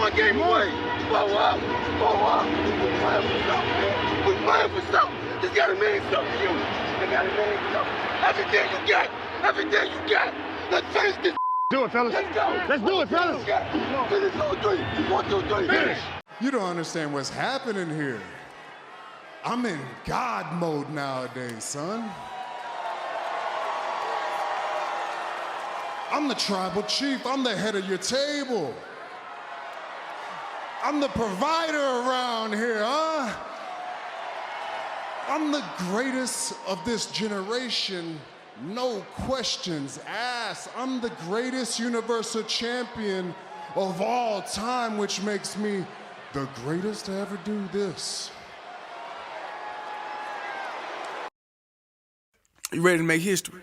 one game away. Blow up. We're playing for something, man. We're playing for something. This gotta mean something to you. It gotta mean something. Everything you got. Everything you got. Let's finish this. Do it, fellas. Let's go. Let's do it, fellas. Finish 2, 3. 1, 2, 3. Finish. You don't understand what's happening here. I'm in God mode nowadays, son. I'm the tribal chief. I'm the head of your table. I'm the provider around here, huh? I'm the greatest of this generation, no questions asked. I'm the greatest universal champion of all time, which makes me the greatest to ever do this. You ready to make history?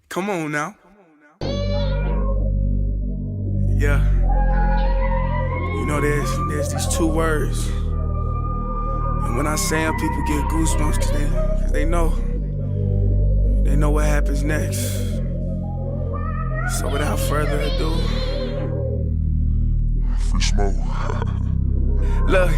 Come on now. Yeah. You know, there's these two words. And when I say them, people get goosebumps because they know what happens next. So without further ado, Free smoke. look.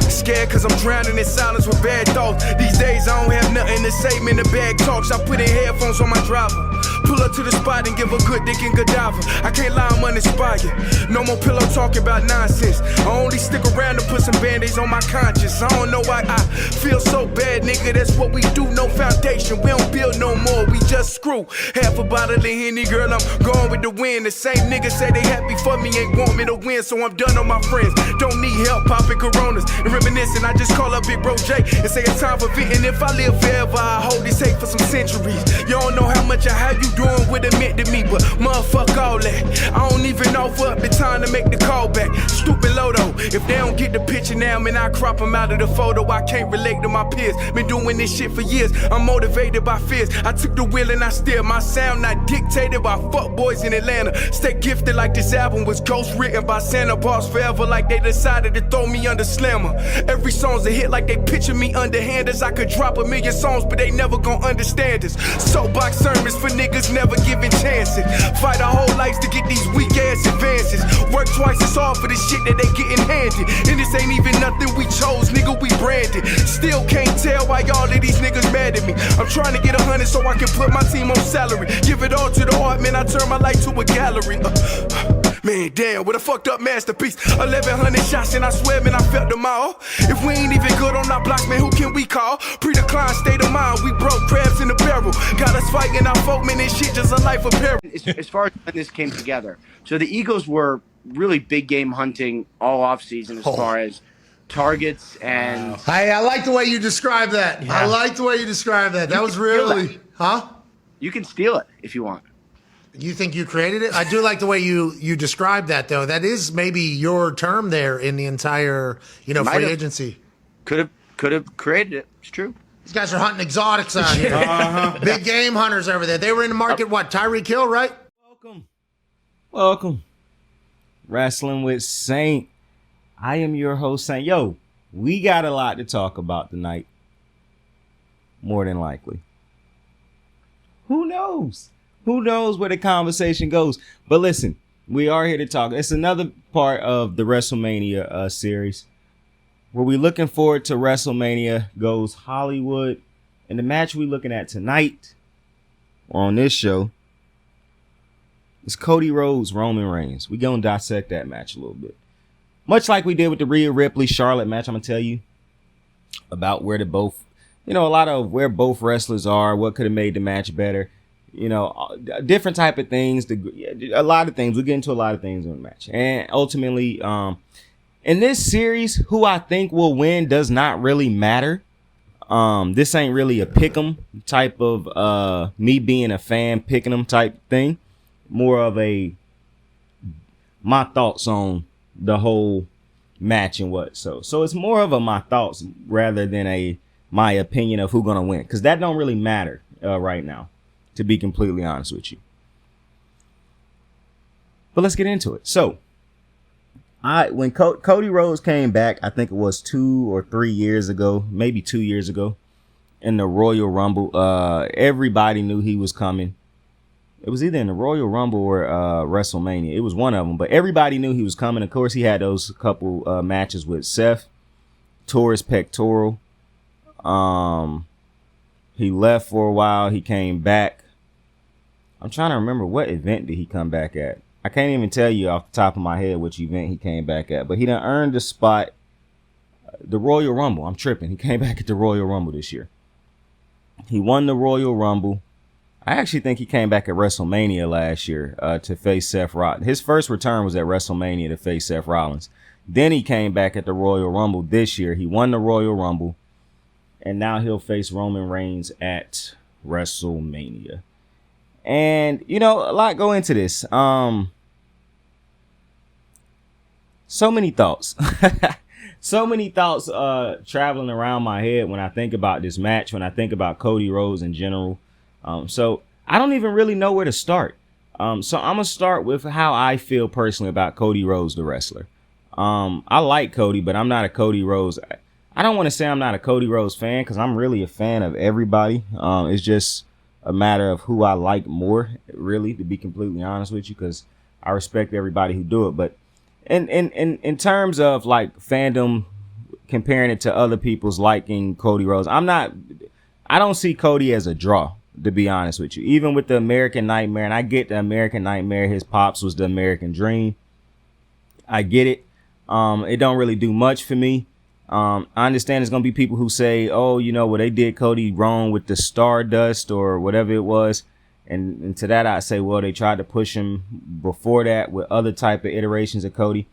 Scared cause I'm drowning in silence with bad thoughts. These days I don't have nothing to say, man, the bag talks. I put in headphones on my driver. Pull up to the spot and give a good dick and Godiva. I can't lie, I'm uninspired. No more pillow talking about nonsense. I only stick around to put some band-aids on my conscience. I don't know why I feel so bad, nigga. That's what we do, no foundation. We don't build no more, we just screw. Half a bottle of Henny, girl, I'm going with the wind. The same niggas say they happy for me, ain't want me to win. So I'm done on my friends. Don't need help popping Coronas and reminiscing. I just call up Big Bro J and say it's time for venting. If I live forever, I hold this hate for some centuries. You don't know how much or how you doing what it meant to me, but motherfuck all that. I don't even offer up the time to make the call back. Stupid Lodo, if they don't get the picture now, man, I crop them out of the photo. I can't relate to my peers. Been doing this shit for years. I'm motivated by fears. I took the wheel and I steer. My sound not dictated by fuck boys in Atlanta. Stay gifted like this album was ghost written by Santa Bars forever, like they decided to throw me under Slammer. Every song's a hit like they picture me underhanders. I could drop 1,000,000 songs, but they never gon' understand us. Soapbox sermons for niggas never giving chances. Fight our whole lives to get these weak ass advances. Work twice as hard for the shit that they getting handed. And this ain't even nothing we chose, nigga, we branded. Still can't tell why all of these niggas mad at me. I'm trying to get 100 so I can put my team on salary. Give it all to the art, man, I turn my life to a gallery. Man, damn, what a fucked up masterpiece. 1,100 shots and I swear, man, I felt them all. If we ain't even good on our block, man, who can we call? Pre-decline state of mind, we broke crabs in the barrel. Got us fighting our folk, man, this shit just a life of peril. As far as when this came together, so the Eagles were really big game hunting all offseason as far as targets and... Hey, I like the way you describe that. Yeah. I like the way you describe that. That was really... Huh? You can steal it if you want. You think you created it? I do like the way you described that, though. That is maybe your term there in the entire, free agency. Could have created it. It's true. These guys are hunting exotics out here. Big game hunters over there. They were in the market, what, Tyreek Hill, right? Welcome. Wrestling with Saint. I am your host, Saint. Yo, we got a lot to talk about tonight. More than likely. Who knows? Who knows where the conversation goes? But listen, we are here to talk. It's another part of the WrestleMania series where we're looking forward to WrestleMania goes Hollywood. And the match we're looking at tonight on this show is Cody Rhodes, Roman Reigns. We're going to dissect that match a little bit. Much like we did with the Rhea Ripley Charlotte match, I'm going to tell you about where the both, a lot of where both wrestlers are, what could have made the match better. Different type of things, a lot of things. We'll get into a lot of things in the match. And ultimately, in this series, who I think will win does not really matter. This ain't really a pick 'em type of me being a fan picking them type thing. More of my thoughts on the whole match and what. So it's more of my thoughts rather than my opinion of who's gonna win, because that don't really matter right now, to be completely honest with you. But let's get into it. So, when Cody Rhodes came back, I think it was 2 or 3 years ago, maybe 2 years ago, in the Royal Rumble, everybody knew he was coming. It was either in the Royal Rumble or WrestleMania. It was one of them, but everybody knew he was coming. Of course, he had those couple matches with Seth, tore his pectoral. He left for a while. He came back. I'm trying to remember, what event did he come back at? I can't even tell you off the top of my head which event he came back at, but he done earned the spot. The Royal Rumble. I'm tripping. He came back at the Royal Rumble this year. He won the Royal Rumble. I actually think he came back at WrestleMania last year to face Seth Rollins. His first return was at WrestleMania to face Seth Rollins. Then he came back at the Royal Rumble this year. He won the Royal Rumble. And now he'll face Roman Reigns at WrestleMania. And, you know, a lot go into this. So many thoughts. So many thoughts traveling around my head when I think about this match, when I think about Cody Rhodes in general. So I don't even really know where to start. So I'm going to start with how I feel personally about Cody Rhodes, the wrestler. I like Cody, but I'm not a Cody Rhodes. I don't want to say I'm not a Cody Rhodes fan because I'm really a fan of everybody. It's just a matter of who I like more, really, to be completely honest with you, because I respect everybody who do it. But in terms of like fandom, comparing it to other people's liking Cody Rhodes, I don't see Cody as a draw, to be honest with you. Even with the American Nightmare, and I get the American Nightmare, his pops was the American Dream. I get it. It don't really do much for me. I understand there's going to be people who say, oh, you know, well, they did Cody wrong with the Stardust or whatever it was. And to that, I say, well, they tried to push him before that with other type of iterations of Cody.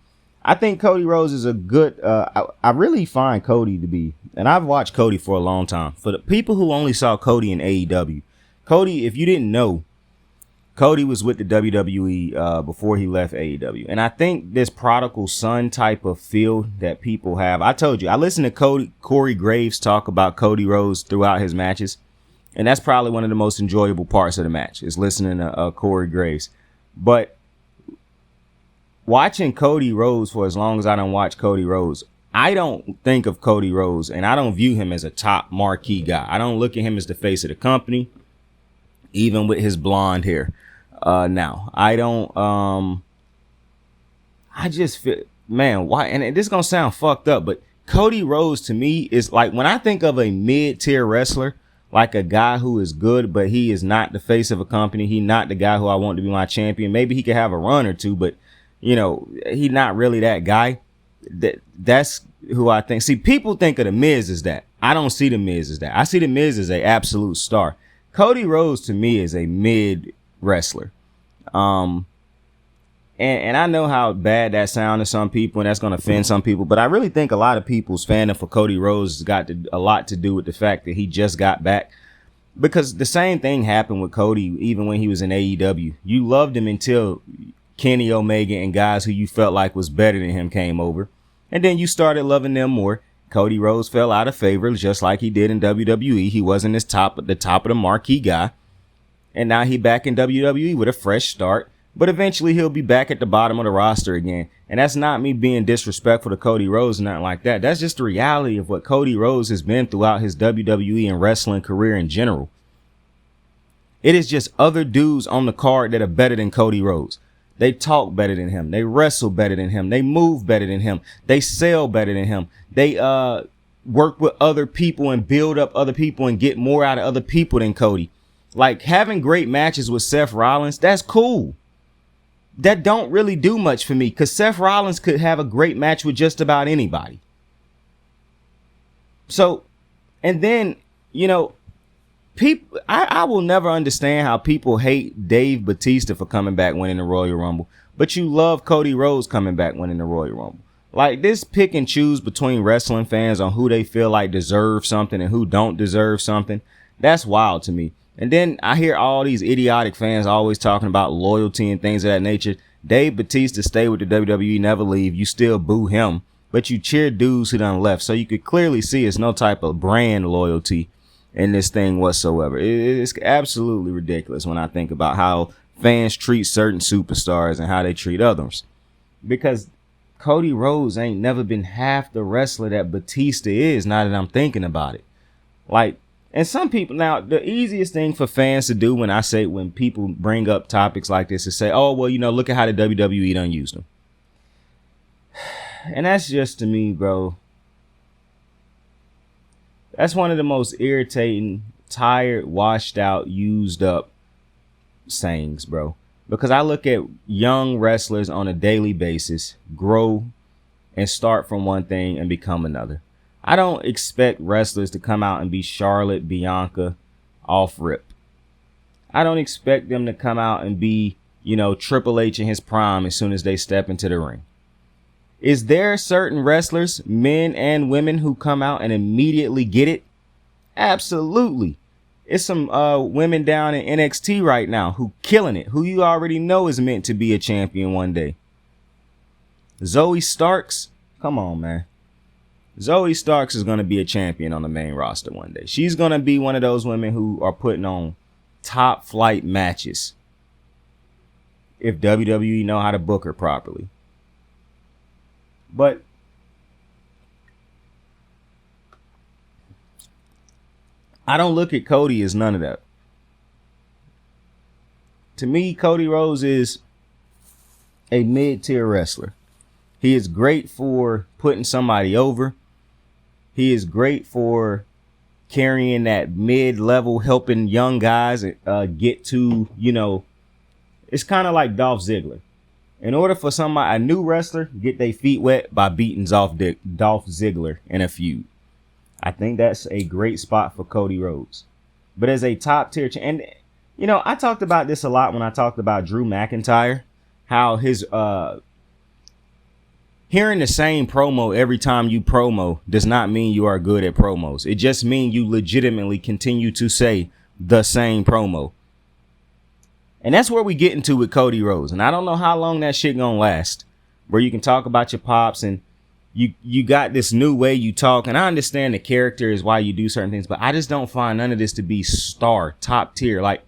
I think Cody Rhodes is a good, I really find Cody to be, and I've watched Cody for a long time. For the people who only saw Cody in AEW, Cody, if you didn't know, Cody was with the WWE before he left AEW. And I think this prodigal son type of feel that people have. I told you, I listened to Corey Graves talk about Cody Rhodes throughout his matches. And that's probably one of the most enjoyable parts of the match is listening to Corey Graves. But watching Cody Rhodes for as long as I don't watch Cody Rhodes, I don't think of Cody Rhodes and I don't view him as a top marquee guy. I don't look at him as the face of the company, even with his blonde hair. Now I don't, I just feel, man, why? And this is going to sound fucked up, but Cody Rhodes to me is like, when I think of a mid-tier wrestler, like a guy who is good, but he is not the face of a company. He's not the guy who I want to be my champion. Maybe he could have a run or two, but you know, he's not really that guy. That's who I think. See, people think of The Miz as that. I don't see The Miz as that. I see The Miz as an absolute star. Cody Rhodes to me is a mid wrestler. And I know how bad that sounds to some people and that's going to offend some people, but I really think a lot of people's fandom for Cody Rhodes has got a lot to do with the fact that he just got back, because the same thing happened with Cody even when he was in AEW. You loved him until Kenny Omega and guys who you felt like was better than him came over, and then you started loving them more. Cody Rhodes fell out of favor just like he did in WWE. He wasn't the top of the marquee guy. And now he back in WWE with a fresh start. But eventually he'll be back at the bottom of the roster again. And that's not me being disrespectful to Cody Rhodes, nothing like that. That's just the reality of what Cody Rhodes has been throughout his WWE and wrestling career in general. It is just other dudes on the card that are better than Cody Rhodes. They talk better than him. They wrestle better than him. They move better than him. They sell better than him. They work with other people and build up other people and get more out of other people than Cody. Like having great matches with Seth Rollins, that's cool. That don't really do much for me because Seth Rollins could have a great match with just about anybody. So, and then, you know, people, I will never understand how people hate Dave Bautista for coming back winning the Royal Rumble, but you love Cody Rhodes coming back winning the Royal Rumble. Like this pick and choose between wrestling fans on who they feel like deserve something and who don't deserve something. That's wild to me. And then I hear all these idiotic fans always talking about loyalty and things of that nature. Dave Bautista stay with the WWE, never leave. You still boo him, but you cheer dudes who done left. So you could clearly see it's no type of brand loyalty in this thing whatsoever. It's absolutely ridiculous when I think about how fans treat certain superstars and how they treat others. Because Cody Rhodes ain't never been half the wrestler that Batista is, now that I'm thinking about it. Like, And some people, now, the easiest thing for fans to do when people bring up topics like this is say, oh, well, look at how the WWE done used them. And that's just, to me, bro, that's one of the most irritating, tired, washed out, used up sayings, bro. Because I look at young wrestlers on a daily basis grow and start from one thing and become another. I don't expect wrestlers to come out and be Charlotte, Bianca, off rip. I don't expect them to come out and be, Triple H in his prime as soon as they step into the ring. Is there certain wrestlers, men and women, who come out and immediately get it? Absolutely. It's some women down in NXT right now who killing it, who you already know is meant to be a champion one day. Zoe Starks, come on, man. Zoe Starks is going to be a champion on the main roster one day. She's going to be one of those women who are putting on top flight matches if WWE know how to book her properly. But I don't look at Cody as none of that. To me, Cody Rhodes is a mid-tier wrestler. He is great for putting somebody over. He is great for carrying that mid-level, helping young guys get to, it's kind of like Dolph Ziggler. In order for a new wrestler, get their feet wet by beating Dolph Ziggler in a feud. I think that's a great spot for Cody Rhodes. But as a top tier, and I talked about this a lot when I talked about Drew McIntyre, how his hearing the same promo every time you promo does not mean you are good at promos. It just means you legitimately continue to say the same promo. And that's where we get into with Cody Rhodes. And I don't know how long that shit gonna last, where you can talk about your pops and you got this new way you talk. And I understand the character is why you do certain things, but I just don't find none of this to be star, top tier. Like,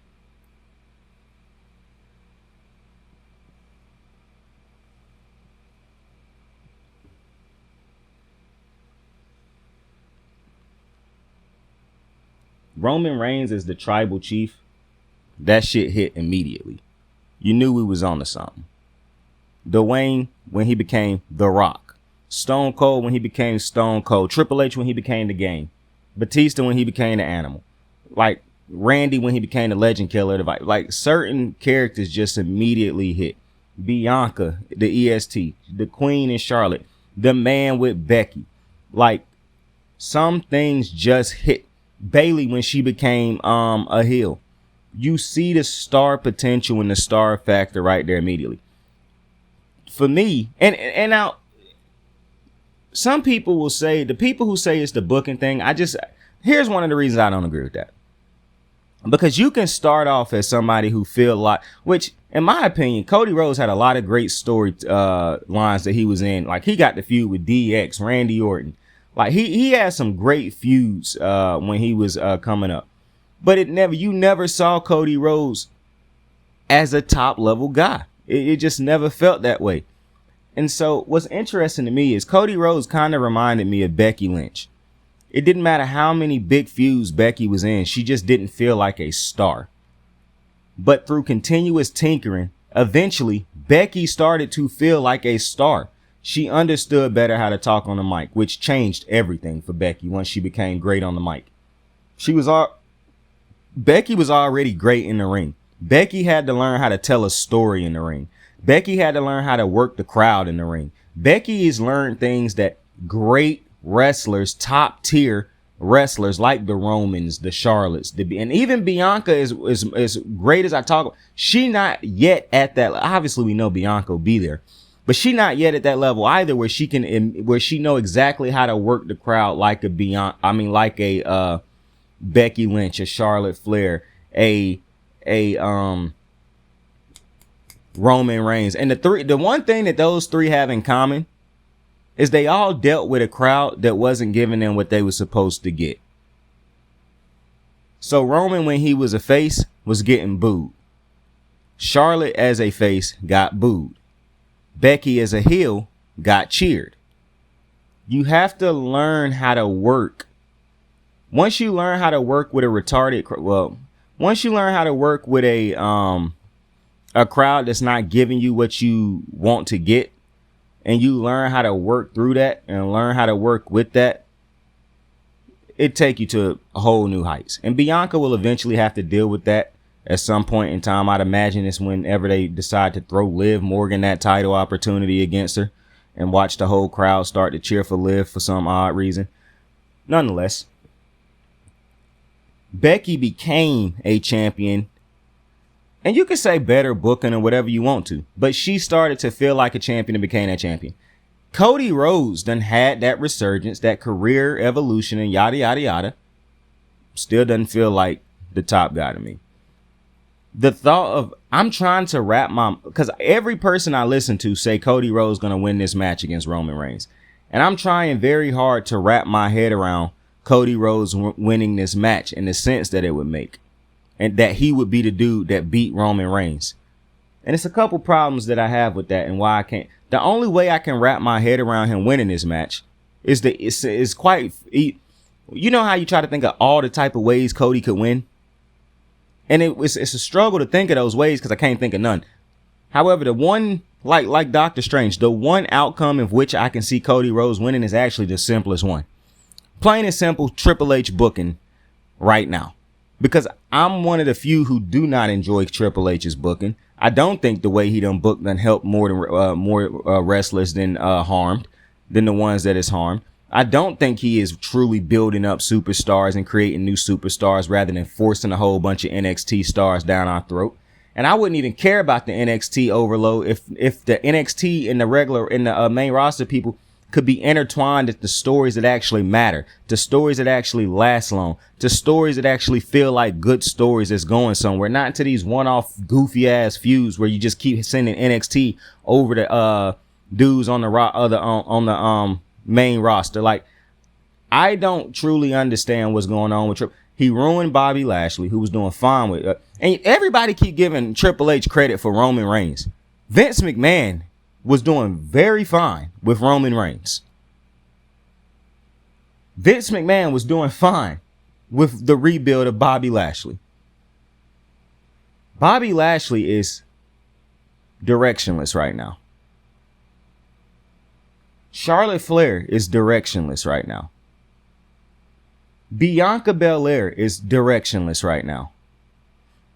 Roman Reigns is the tribal chief. That shit hit immediately. You knew we was on to something. Dwayne when he became The Rock. Stone Cold when he became Stone Cold. Triple H when he became The Game. Batista when he became The Animal. Like Randy when he became the Legend Killer. Like certain characters just immediately hit. Bianca, the EST, the Queen in Charlotte, the Man with Becky. Like some things just hit. Bailey when she became a heel. You see the star potential and the star factor right there immediately. For me, and now some people will say, the people who say it's the booking thing, here's one of the reasons I don't agree with that. Because you can start off as somebody who feel like, which in my opinion, Cody Rhodes had a lot of great story lines that he was in. Like he got the feud with DX, Randy Orton. Like he had some great feuds when he was coming up. But you never saw Cody Rhodes as a top level guy. It just never felt that way. And so what's interesting to me is Cody Rhodes kind of reminded me of Becky Lynch. It didn't matter how many big feuds Becky was in. She just didn't feel like a star. But through continuous tinkering, eventually Becky started to feel like a star. She understood better how to talk on the mic, which changed everything for Becky once she became great on the mic. Becky was already great in the ring. Becky had to learn how to tell a story in the ring. Becky had to learn how to work the crowd in the ring. Becky has learned things that great wrestlers, top tier wrestlers like the Romans, the Charlottes, and even Bianca is great as I talk. She not yet at that. Obviously, we know Bianca will be there, but she not yet at that level either, where she know exactly how to work the crowd like a Becky Lynch, a Charlotte Flair, a Roman Reigns. And the one thing that those three have in common is they all dealt with a crowd that wasn't giving them what they were supposed to get. So Roman, when he was a face, was getting booed. Charlotte as a face got booed. Becky as a heel got cheered. You have to learn how to work once you learn how to work with once you learn how to work with a crowd that's not giving you what you want to get, and you learn how to work through that and learn how to work with that, it take you to a whole new heights. And Bianca will eventually have to deal with that at some point in time. I'd imagine it's whenever they decide to throw Liv Morgan that title opportunity against her and watch the whole crowd start to cheer for Liv for some odd reason. Nonetheless, Becky became a champion, and you can say better booking or whatever you want to, but she started to feel like a champion and became that champion. Cody Rhodes done had that resurgence, that career evolution, and yada, yada, yada. Still doesn't feel like the top guy to me. The thought of, I'm trying to wrap because every person I listen to say Cody Rhodes going to win this match against Roman Reigns. And I'm trying very hard to wrap my head around Cody Rhodes winning this match in the sense that it would make. And that he would be the dude that beat Roman Reigns. And it's a couple problems that I have with that and why I can't. The only way I can wrap my head around him winning this match is you know how you try to think of all the type of ways Cody could win? And it's a struggle to think of those ways because I can't think of none. However, the one, like Doctor Strange, the one outcome of which I can see Cody Rhodes winning is actually the simplest one. Plain and simple, Triple H booking right now. Because I'm one of the few who do not enjoy Triple H's booking. I don't think the way he done booked done helped more wrestlers than harmed, than the ones that is harmed. I don't think he is truly building up superstars and creating new superstars rather than forcing a whole bunch of NXT stars down our throat. And I wouldn't even care about the NXT overload if the NXT and the main roster people could be intertwined at the stories that actually matter, to stories that actually last long, to stories that actually feel like good stories that's going somewhere, not into these one-off goofy ass feuds where you just keep sending NXT over to dudes on the main roster. Like, I don't truly understand what's going on with Triple. He ruined Bobby Lashley, who was doing fine with and everybody keep giving Triple H credit for Roman Reigns. Vince McMahon was doing very fine with Roman Reigns. Vince McMahon was doing fine with the rebuild of Bobby Lashley. Bobby Lashley is directionless right now. Charlotte Flair is directionless right now. Bianca Belair is directionless right now.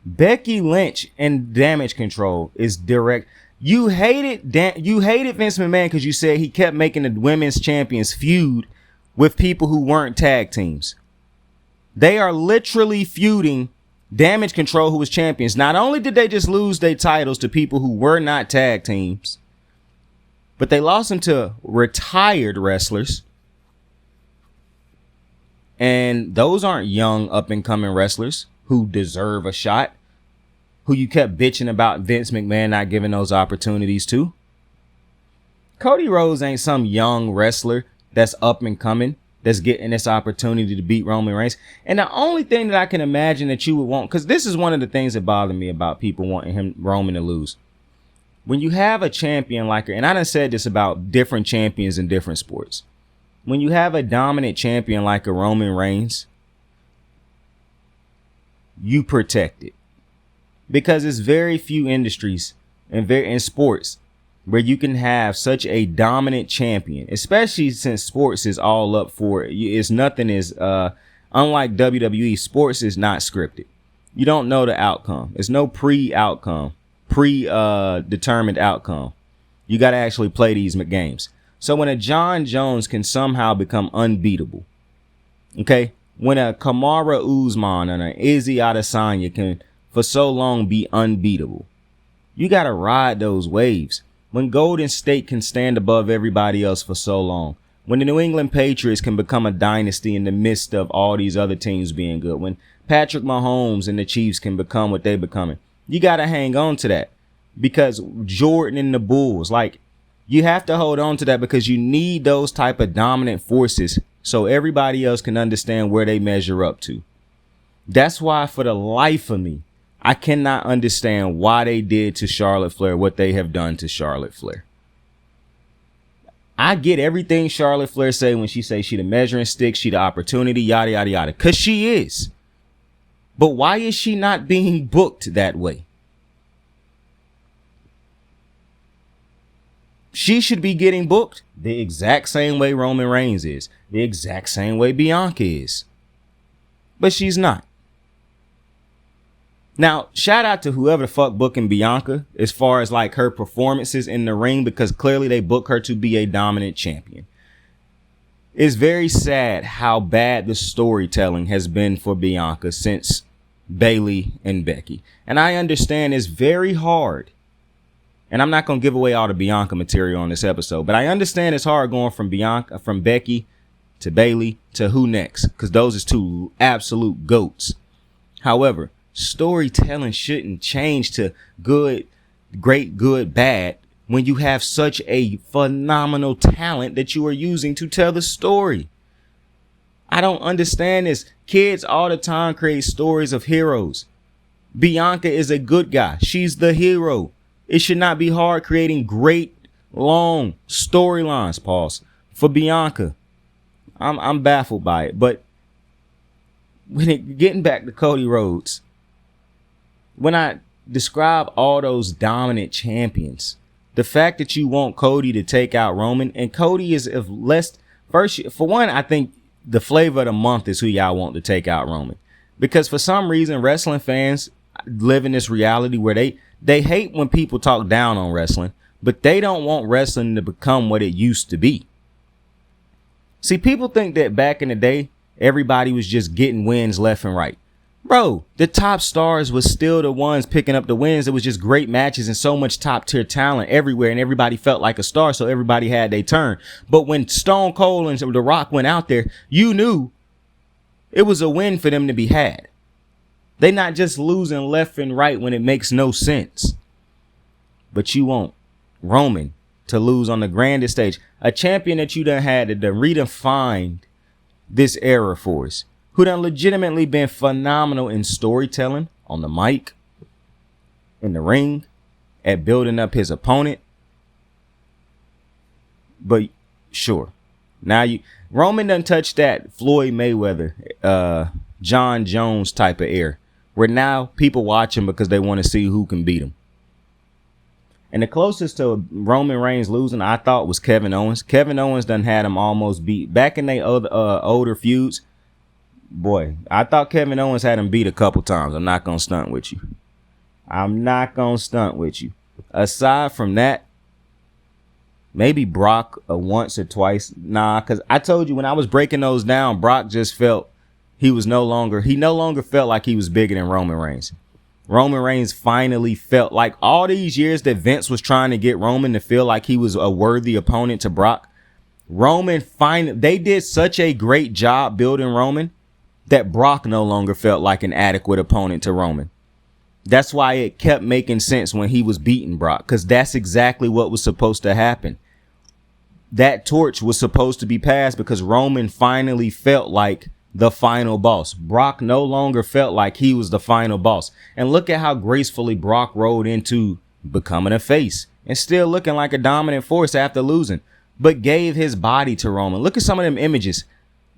Becky Lynch and Damage Control is direct. You hated Vince McMahon because you said he kept making the women's champions feud with people who weren't tag teams. They are literally feuding Damage Control, who was champions. Not only did they just lose their titles to people who were not tag teams, but they lost them to retired wrestlers. And those aren't young up-and-coming wrestlers who deserve a shot, who you kept bitching about Vince McMahon not giving those opportunities to. Cody Rhodes ain't some young wrestler that's up and coming, that's getting this opportunity to beat Roman Reigns. And the only thing that I can imagine that you would want, because this is one of the things that bother me about people wanting Roman to lose. When you have a champion like her, and I done said this about different champions in different sports. When you have a dominant champion like a Roman Reigns, you protect it. Because there's very few industries in sports where you can have such a dominant champion, especially since sports is all up for it. It's nothing is unlike WWE. Sports is not scripted. You don't know the outcome. There's no determined outcome. You got to actually play these games. So when a John Jones can somehow become unbeatable, okay, when a Kamaru Usman and an Izzy Adesanya can for so long be unbeatable, you got to ride those waves. When Golden State can stand above everybody else for so long, when the New England Patriots can become a dynasty in the midst of all these other teams being good, when Patrick Mahomes and the Chiefs can become what they're becoming, you got to hang on to that. Because Jordan and the Bulls, like, you have to hold on to that because you need those type of dominant forces so everybody else can understand where they measure up to. That's why, for the life of me, I cannot understand why they did to Charlotte Flair what they have done to Charlotte Flair. I get everything Charlotte Flair say when she say she the measuring stick, she the opportunity, yada, yada, yada. Because she is. But why is she not being booked that way? She should be getting booked the exact same way Roman Reigns is. The exact same way Bianca is. But she's not. Now, shout out to whoever the fuck booking Bianca as far as like her performances in the ring, because clearly they book her to be a dominant champion. It's very sad how bad the storytelling has been for Bianca since Bayley and Becky. And I understand it's very hard. And I'm not going to give away all the Bianca material on this episode, but I understand it's hard going from Becky to Bayley to who next, because those is two absolute goats. However, storytelling shouldn't change to good, great, good, bad when you have such a phenomenal talent that you are using to tell the story. I don't understand this. Kids all the time create stories of heroes. Bianca is a good guy. She's the hero. It should not be hard creating great, long storylines, pause, for Bianca. I'm baffled by it. But getting back to Cody Rhodes, when I describe all those dominant champions, the fact that you want Cody to take out Roman, and Cody is for one, I think the flavor of the month is who y'all want to take out Roman. Because for some reason, wrestling fans live in this reality where they hate when people talk down on wrestling, but they don't want wrestling to become what it used to be. See, people think that back in the day, everybody was just getting wins left and right. Bro, the top stars was still the ones picking up the wins. It was just great matches and so much top tier talent everywhere, and everybody felt like a star, so everybody had their turn. But when Stone Cold and The Rock went out there, you knew it was a win for them to be had. They not just losing left and right when it makes no sense. But you want Roman to lose on the grandest stage. A champion that you done had that redefined this era for us, who done legitimately been phenomenal in storytelling, on the mic, in the ring, at building up his opponent. But sure, now Roman done touched that Floyd Mayweather, John Jones type of air, where now people watch him because they want to see who can beat him. And the closest to Roman Reigns losing, I thought, was Kevin Owens. Kevin Owens done had him almost beat. Back in their older feuds, boy, I thought Kevin Owens had him beat a couple times. I'm not going to stunt with you. Aside from that, maybe Brock once or twice. Nah, because I told you when I was breaking those down, Brock just felt he no longer felt like he was bigger than Roman Reigns. Roman Reigns finally felt like all these years that Vince was trying to get Roman to feel like he was a worthy opponent to Brock. They did such a great job building Roman that Brock no longer felt like an adequate opponent to Roman. That's why it kept making sense when he was beating Brock, because that's exactly what was supposed to happen. That torch was supposed to be passed because Roman finally felt like the final boss. Brock no longer felt like he was the final boss. And look at how gracefully Brock rode into becoming a face and still looking like a dominant force after losing, but gave his body to Roman. Look at some of them images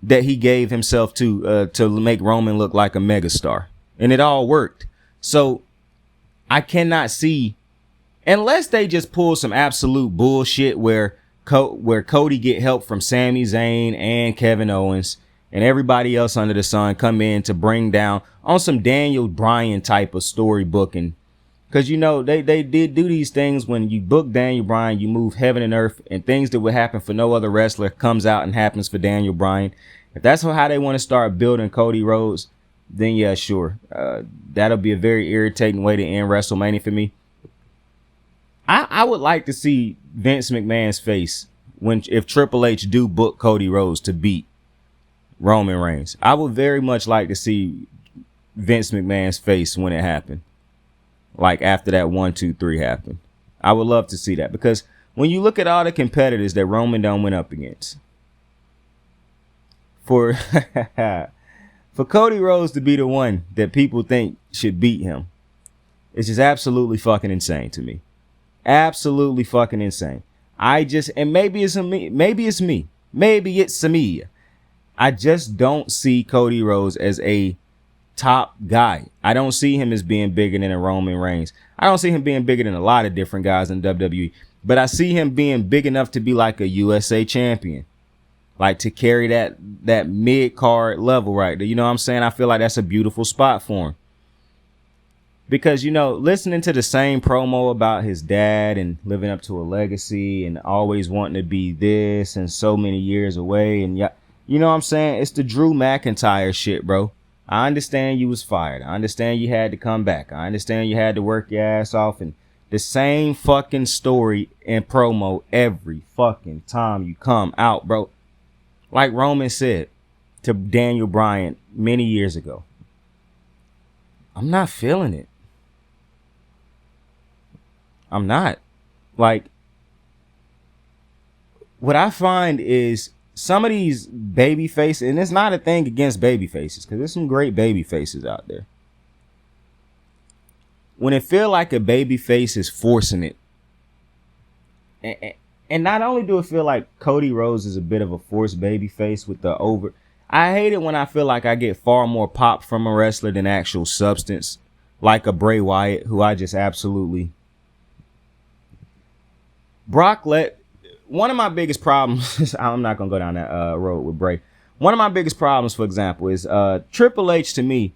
that he gave himself to make Roman look like a megastar. And it all worked. So I cannot see, unless they just pull some absolute bullshit where Cody get help from Sami Zayn and Kevin Owens and everybody else under the sun come in to bring down on some Daniel Bryan type of storybooking. Because, you know, they did do these things when you book Daniel Bryan, you move heaven and earth, and things that would happen for no other wrestler comes out and happens for Daniel Bryan. If that's how they want to start building Cody Rhodes, then yeah, sure. That'll be a very irritating way to end WrestleMania for me. I would like to see Vince McMahon's face if Triple H do book Cody Rhodes to beat Roman Reigns. I would very much like to see Vince McMahon's face when it happened. Like after that 1, 2, 3 happened. I would love to see that, because when you look at all the competitors that Roman done went up against, for Cody Rhodes to be the one that people think should beat him, it's just absolutely fucking insane to me. Absolutely fucking insane. And maybe it's me. Maybe it's me. I just don't see Cody Rhodes as a top guy. I don't see him as being bigger than a Roman Reigns. I don't see him being bigger than a lot of different guys in WWE. But I see him being big enough to be like a USA champion. Like to carry that mid-card level right there. You know what I'm saying? I feel like that's a beautiful spot for him. Because, you know, listening to the same promo about his dad and living up to a legacy and always wanting to be this and so many years away. And, yeah, you know what I'm saying? It's the Drew McIntyre shit, bro. I understand you was fired. I understand you had to come back. I understand you had to work your ass off. And the same fucking story and promo every fucking time you come out, bro. Like Roman said to Daniel Bryan many years ago, I'm not feeling it. I'm not. Like, what I find is some of these baby faces, and it's not a thing against baby faces, because there's some great baby faces out there. When it feel like a baby face is forcing it, and not only do it feel like Cody Rhodes is a bit of a forced baby face with the over, I hate it when I feel like I get far more pop from a wrestler than actual substance, like a Bray Wyatt, who I just absolutely. One of my biggest problems, I'm not going to go down that road with Bray. One of my biggest problems, for example, is Triple H, to me,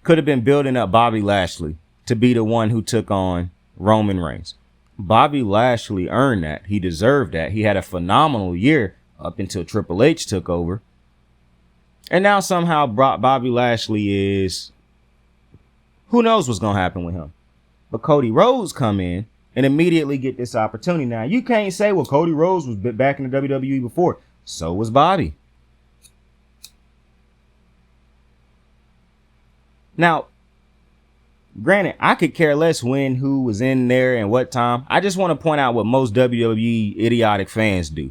could have been building up Bobby Lashley to be the one who took on Roman Reigns. Bobby Lashley earned that. He deserved that. He had a phenomenal year up until Triple H took over. And now somehow Bobby Lashley is, who knows what's going to happen with him. But Cody Rhodes come in and immediately get this opportunity. Now, you can't say, well, Cody Rhodes was back in the WWE before. So was Bobby. Now, granted, I could care less when, who was in there and what time. I just want to point out what most WWE idiotic fans do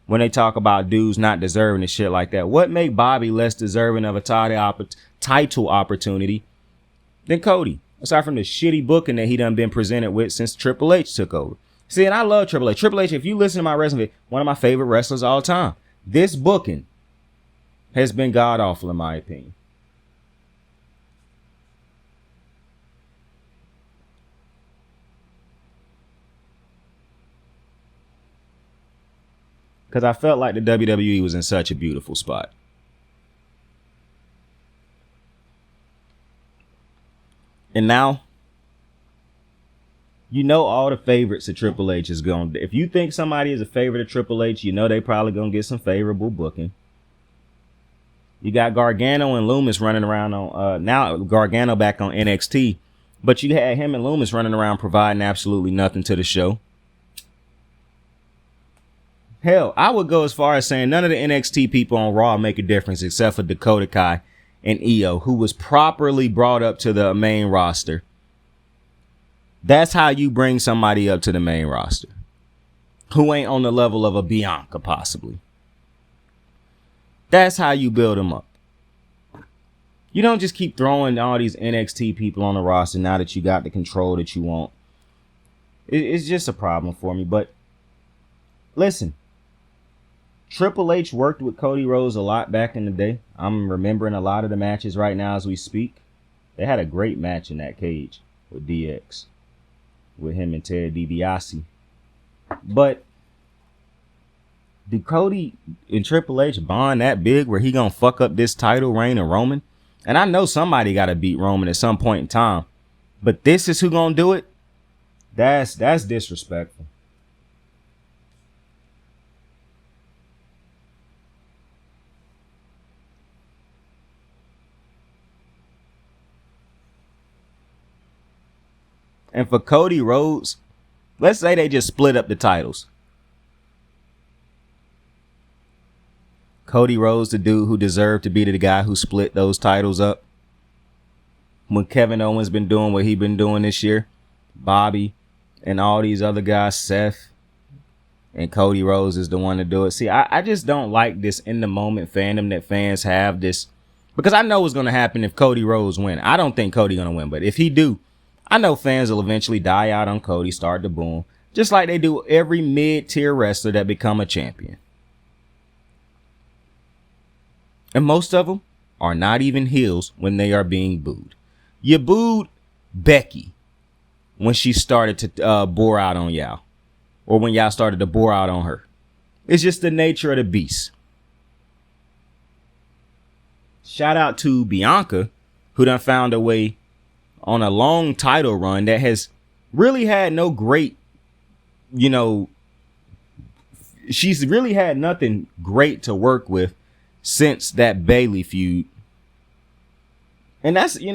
when they talk about dudes not deserving and shit like that. What made Bobby less deserving of a title opportunity than Cody? Aside from the shitty booking that he done been presented with since Triple H took over. See, and I love Triple H. Triple H, if you listen to my wrestling, one of my favorite wrestlers of all time. This booking has been god-awful in my opinion. Because I felt like the WWE was in such a beautiful spot. And now, you know all the favorites of Triple H is going to... If you think somebody is a favorite of Triple H, you know they probably going to get some favorable booking. You got Gargano and Loomis running around on... now Gargano back on NXT. But you had him and Loomis running around providing absolutely nothing to the show. Hell, I would go as far as saying none of the NXT people on Raw make a difference except for Dakota Kai and Io, who was properly brought up to the main roster. That's how you bring somebody up to the main roster. Who ain't on the level of a Bianca, possibly. That's how you build them up. You don't just keep throwing all these NXT people on the roster now that you got the control that you want. It's just a problem for me. But listen. Triple H worked with Cody Rhodes a lot back in the day. I'm remembering a lot of the matches right now as we speak. They had a great match in that cage with DX. With him and Ted DiBiase. But did Cody and Triple H bond that big where he gonna fuck up this title reign of Roman? And I know somebody gotta beat Roman at some point in time. But this is who gonna do it? That's disrespectful. And for Cody Rhodes, let's say they just split up the titles. Cody Rhodes, the dude who deserved to be the guy who split those titles up. When Kevin Owens been doing what he been doing this year. Bobby and all these other guys, Seth. And Cody Rhodes is the one to do it. See, I just don't like this in the moment fandom that fans have this. Because I know what's going to happen if Cody Rhodes win. I don't think Cody going to win. But if he do, I know fans will eventually die out on Cody, start to boom. just like they do every mid-tier wrestler that become a champion. And most of them are not even heels when they are being booed. You booed Becky when she started to bore out on y'all, or when y'all started to bore out on her. It's just the nature of the beast. Shout out to Bianca, who done found a way on a long title run that has really had no great, she's really had nothing great to work with since that Bayley feud. And that's, I'm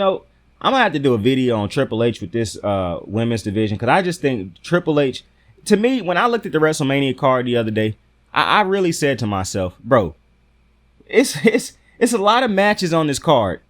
gonna have to do a video on Triple H with this women's division, because I just think Triple H, to me, when I looked at the WrestleMania card the other day, I really said to myself, bro, it's a lot of matches on this card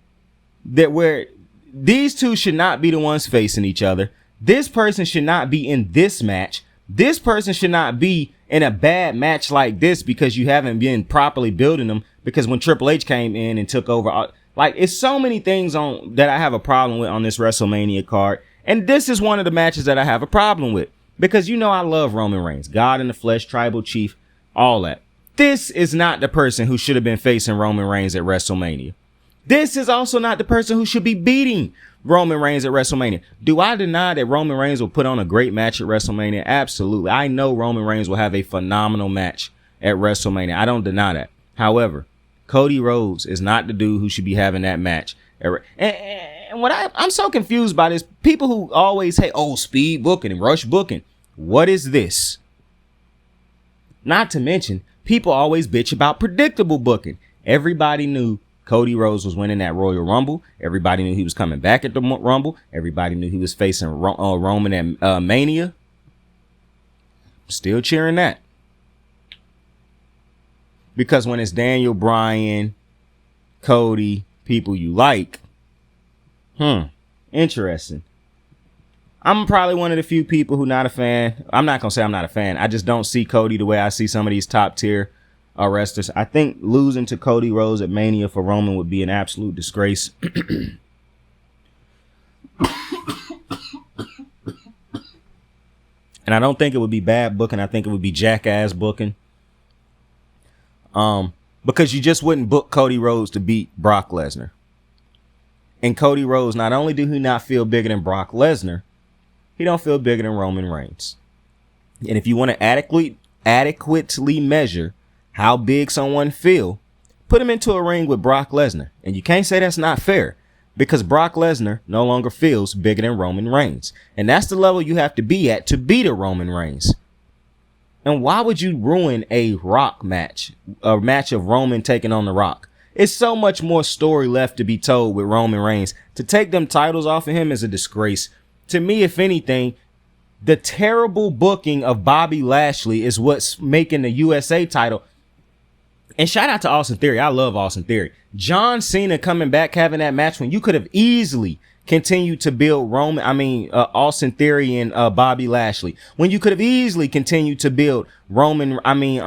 that where these two should not be the ones facing each other. This person should not be in this match. This person should not be in a bad match like this because you haven't been properly building them. Because when Triple H came in and took over, like, it's so many things on that I have a problem with on this WrestleMania card. And this is one of the matches that I have a problem with, because I love Roman Reigns, God in the flesh, tribal chief, all that. This is not the person who should have been facing Roman Reigns at WrestleMania. This is also not the person who should be beating Roman Reigns at WrestleMania. Do I deny that Roman Reigns will put on a great match at WrestleMania? Absolutely. I know Roman Reigns will have a phenomenal match at WrestleMania. I don't deny that. However, Cody Rhodes is not the dude who should be having that match. And what I'm so confused by this, people who always say, speed booking and rush booking. What is this? Not to mention, people always bitch about predictable booking. Everybody knew Cody Rhodes was winning that Royal Rumble. Everybody knew he was coming back at the Rumble. Everybody knew he was facing Roman at Mania. Still cheering that. Because when it's Daniel Bryan, Cody, people you like, interesting. I'm probably one of the few people who not a fan. I'm not going to say I'm not a fan. I just don't see Cody the way I see some of these top tier wrestlers. I think losing to Cody Rhodes at Mania for Roman would be an absolute disgrace. And I don't think it would be bad booking. I think it would be jackass booking. Because you just wouldn't book Cody Rhodes to beat Brock Lesnar. And Cody Rhodes, not only do he not feel bigger than Brock Lesnar, he don't feel bigger than Roman Reigns. And if you want to adequately measure how big someone feel, put him into a ring with Brock Lesnar. And you can't say that's not fair, because Brock Lesnar no longer feels bigger than Roman Reigns. And that's the level you have to be at to beat a Roman Reigns. And why would you ruin a Rock match, a match of Roman taking on The Rock? It's so much more story left to be told with Roman Reigns. To take them titles off of him is a disgrace. To me, if anything, the terrible booking of Bobby Lashley is what's making the USA title. And shout out to Austin Theory. I love Austin Theory. John Cena coming back, having that match when you could have easily continued to build Austin Theory and Bobby Lashley. When you could have easily continued to build Bobby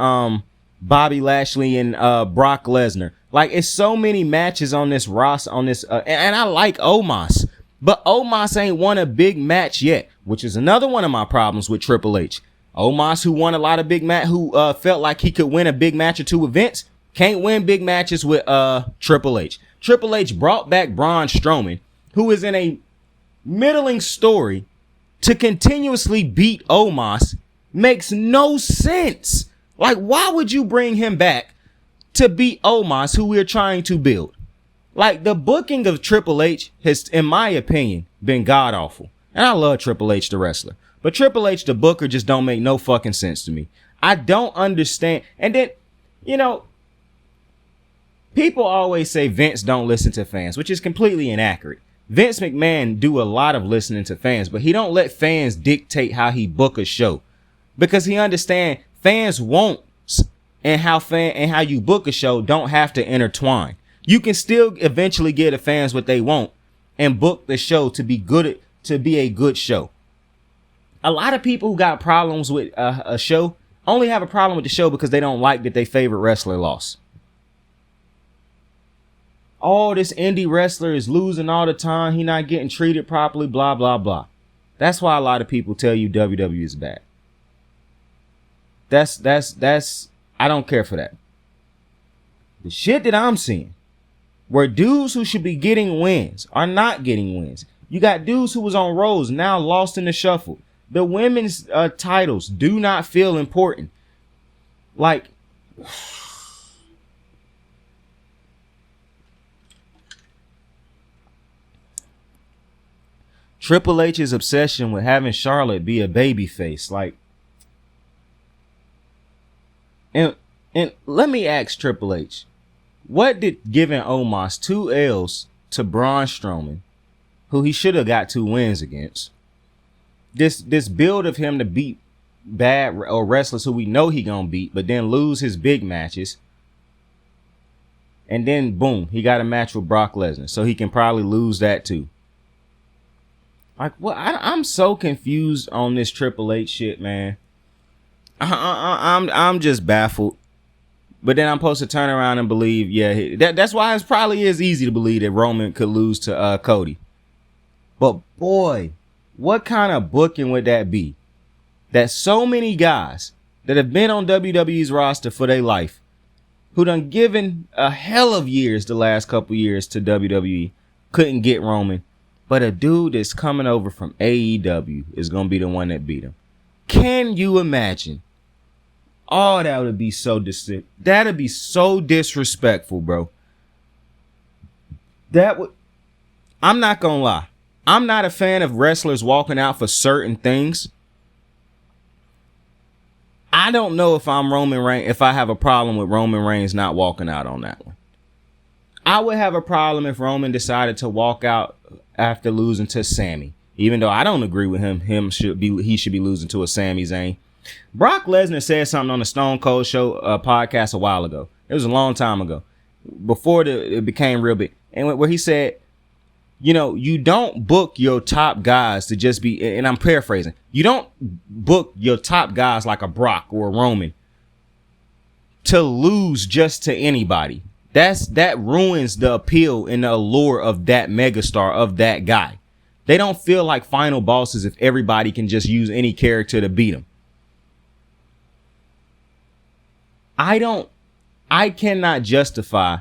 Lashley and Brock Lesnar. Like, it's so many matches on this roster, and I like Omos. But Omos ain't won a big match yet, which is another one of my problems with Triple H. Omos, who won a lot of big match, who felt like he could win a big match or two with Vince, can't win big matches with Triple H. Triple H brought back Braun Strowman, who is in a middling story, to continuously beat Omos. Makes no sense. Like, why would you bring him back to beat Omos, who we're trying to build? Like, the booking of Triple H has, in my opinion, been god awful. And I love Triple H, the wrestler. But Triple H, the booker, just don't make no fucking sense to me. I don't understand. And then, people always say Vince don't listen to fans, which is completely inaccurate. Vince McMahon do a lot of listening to fans, but he don't let fans dictate how he book a show. Because he understand fans won't, and how you book a show don't have to intertwine. You can still eventually get the fans what they want and book the show to be a good show. A lot of people who got problems with a show only have a problem with the show because they don't like that their favorite wrestler lost. Oh, this indie wrestler is losing all the time. He not getting treated properly, blah, blah, blah. That's why a lot of people tell you WWE is bad. That's I don't care for that. The shit that I'm seeing, where dudes who should be getting wins are not getting wins. You got dudes who was on Rhodes now lost in the shuffle. The women's titles do not feel important. Like, Triple H's obsession with having Charlotte be a babyface, like, and let me ask Triple H, what did giving Omos 2 L's to Braun Strowman, who he should have got 2 wins against, this build of him to beat bad or wrestlers who we know he gonna beat, but then lose his big matches, and then boom, he got a match with Brock Lesnar, so he can probably lose that too. Like, what? I'm so confused on this Triple H shit, man. I'm just baffled. But then I'm supposed to turn around and believe, yeah, that's why it probably is easy to believe that Roman could lose to Cody. But boy, what kind of booking would that be? That so many guys that have been on WWE's roster for their life, who done given a hell of years the last couple years to WWE, couldn't get Roman. But a dude that's coming over from AEW is going to be the one that beat him. Can you imagine? Oh, that would be so that'd be so disrespectful, bro. I'm not going to lie. I'm not a fan of wrestlers walking out for certain things. I don't know if I'm Roman Reigns, if I have a problem with Roman Reigns not walking out on that one. I would have a problem if Roman decided to walk out after losing to Sami, even though I don't agree with him. He should be losing to a Sami Zayn. Brock Lesnar said something on the Stone Cold Show podcast a while ago. It was a long time ago, before it became real big, and where he said, you know, you don't book your top guys to just be, and I'm paraphrasing, you don't book your top guys like a Brock or a Roman to lose just to anybody. That ruins the appeal and the allure of that megastar, of that guy. They don't feel like final bosses if everybody can just use any character to beat them. I cannot justify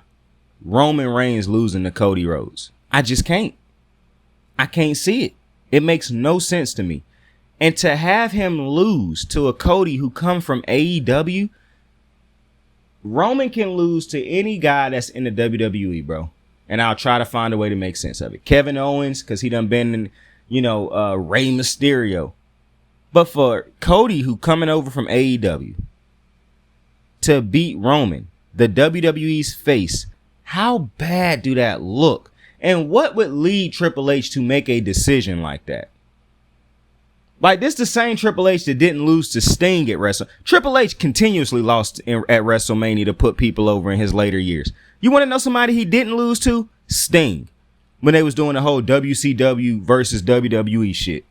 Roman Reigns losing to Cody Rhodes. I just can't. I can't see it. It makes no sense to me. And to have him lose to a Cody who come from AEW, Roman can lose to any guy that's in the WWE, bro. And I'll try to find a way to make sense of it. Kevin Owens, because he done been in, Rey Mysterio. But for Cody, who coming over from AEW, to beat Roman, the WWE's face, how bad do that look? And what would lead Triple H to make a decision like that? Like, this the same Triple H that didn't lose to Sting at WrestleMania. Triple H continuously lost at WrestleMania to put people over in his later years. You want to know somebody he didn't lose to? Sting. When they was doing the whole WCW versus WWE shit.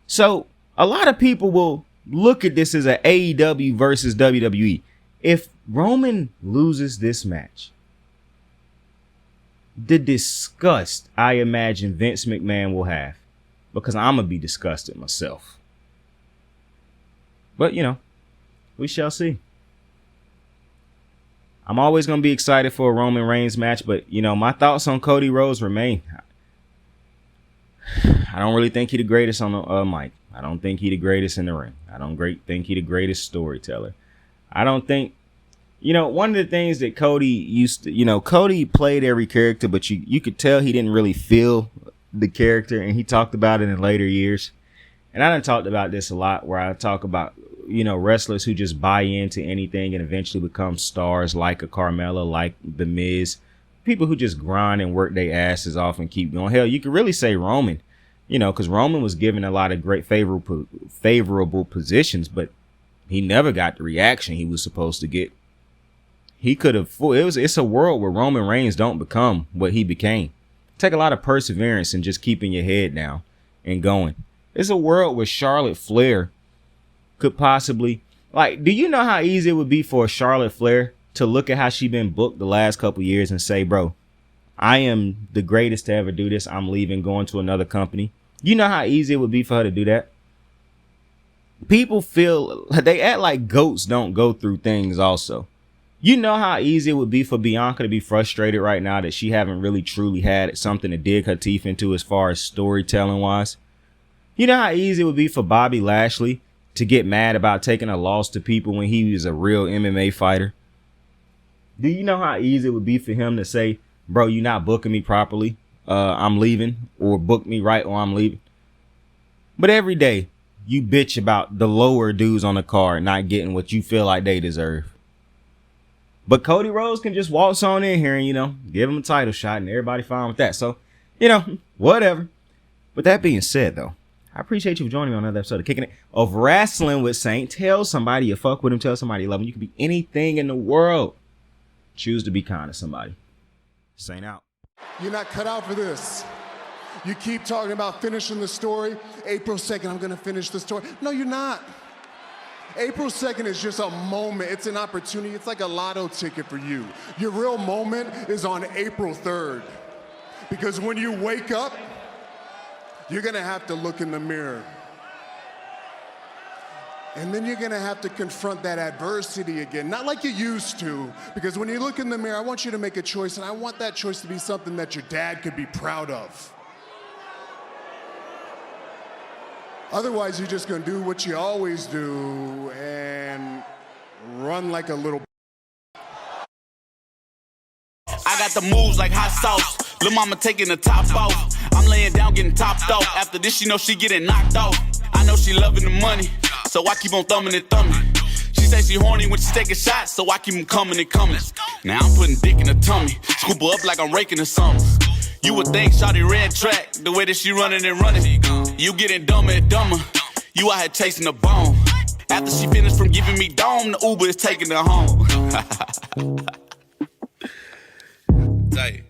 So, a lot of people will look at this as an AEW versus WWE. If Roman loses this match, the disgust I imagine Vince McMahon will have, because I'm going to be disgusted myself. But, we shall see. I'm always going to be excited for a Roman Reigns match, but, my thoughts on Cody Rhodes remain. I don't really think he the greatest on the mic. I don't think he the greatest in the ring. I don't think he the greatest storyteller. I don't think, one of the things that Cody used to, Cody played every character, but you could tell he didn't really feel the character, and he talked about it in later years. And I done talked about this a lot, where I talk about, wrestlers who just buy into anything and eventually become stars, like a Carmella, like The Miz. People who just grind and work their asses off and keep going. Hell, you could really say Roman, because Roman was given a lot of great favorable positions, but he never got the reaction he was supposed to get. He could have. It's a world where Roman Reigns don't become what he became. Take a lot of perseverance and just keeping your head down and going. It's a world where Charlotte Flair could possibly, do you know how easy it would be for Charlotte Flair to look at how she been booked the last couple years and say, bro, I am the greatest to ever do this. I'm leaving, going to another company. You know how easy it would be for her to do that? people feel they act like goats don't go through things also. You know how easy it would be for Bianca to be frustrated right now that she haven't really truly had something to dig her teeth into as far as storytelling wise. You know how easy it would be for Bobby Lashley to get mad about taking a loss to people when he was a real MMA fighter. Do you know how easy it would be for him to say, bro, you're not booking me properly, I'm leaving, or book me right or I'm leaving? But every day you bitch about the lower dudes on the card not getting what you feel like they deserve. But Cody Rhodes can just waltz on in here and, give him a title shot and everybody fine with that. So, whatever. With that being said, though, I appreciate you for joining me on another episode of Kicking It of Wrestling with Saint. Tell somebody you fuck with him. Tell somebody you love him. You can be anything in the world. Choose to be kind to somebody. Saint out. You're not cut out for this. You keep talking about finishing the story. April 2nd, I'm going to finish the story. No, you're not. April 2nd is just a moment. It's an opportunity. It's like a lotto ticket for you. Your real moment is on April 3rd. Because when you wake up, you're going to have to look in the mirror. And then you're going to have to confront that adversity again. Not like you used to. Because when you look in the mirror, I want you to make a choice. And I want that choice to be something that your dad could be proud of. Otherwise, you're just going to do what you always do and run like a little. I got the moves like hot sauce. Lil' mama taking the top off. I'm laying down getting topped off. After this, she know she getting knocked off. I know she loving the money, so I keep on thumbing and thumbing. She say she horny when she taking shots, so I keep them coming and coming. Now I'm putting dick in her tummy. Scoop her up like I'm raking her something. You would think shawty red track, the way that she running and running. You getting dumber and dumber. You out here chasing the bone. After she finished from giving me dome, the Uber is taking her home. Tight.